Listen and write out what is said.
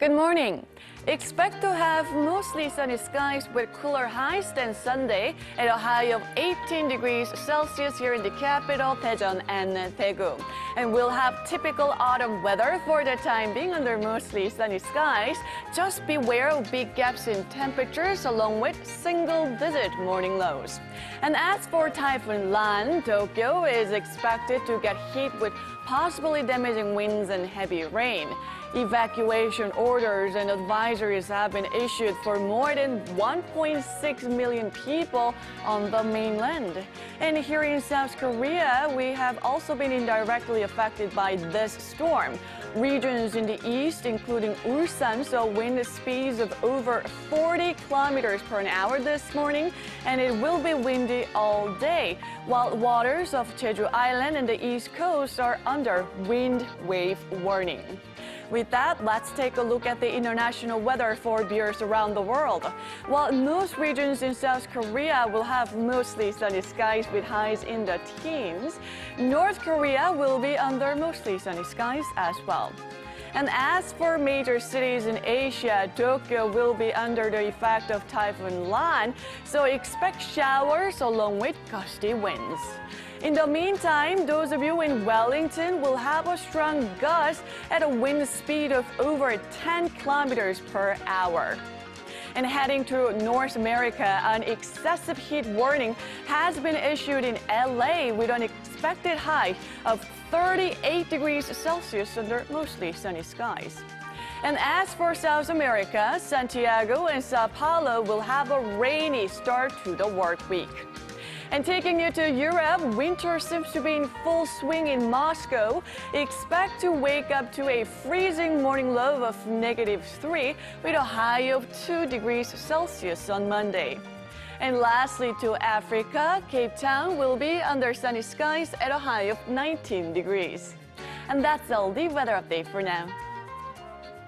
Good morning. Expect to have mostly sunny skies with cooler highs than Sunday at a high of 18 degrees Celsius here in the capital, Daejeon and Daegu. And we'll have typical autumn weather for the time being under mostly sunny skies. Just beware of big gaps in temperatures along with single-digit morning lows. And as for Typhoon Lan, Tokyo is expected to get hit with possibly damaging winds and heavy rain. Evacuation orders and advisories have been issued for more than 1.6 million people on the mainland. And here in South Korea, we have also been indirectly affected by this storm. Regions in the east, including Ulsan, saw wind speeds of over 40 kilometers per hour this morning, and it will be windy all day, while waters of Jeju Island and the east coast are under wind wave warning. With that, let's take a look at the international weather for viewers around the world. While most regions in South Korea will have mostly sunny skies with highs in the teens, North Korea will be under mostly sunny skies as well. And as for major cities in Asia, Tokyo will be under the effect of Typhoon Lan, so expect showers along with gusty winds. In the meantime, those of you in Wellington will have a strong gust at a wind speed of over 10 kilometers per hour. And heading to North America, an excessive heat warning has been issued in LA with an expected high of 38 degrees Celsius under mostly sunny skies. And as for South America, Santiago and Sao Paulo will have a rainy start to the work week. And taking you to Europe, winter seems to be in full swing in Moscow. Expect to wake up to a freezing morning low of -3 with a high of 2 degrees Celsius on Monday. And lastly, to Africa, Cape Town will be under sunny skies at a high of 19 degrees. And that's all the weather update for now.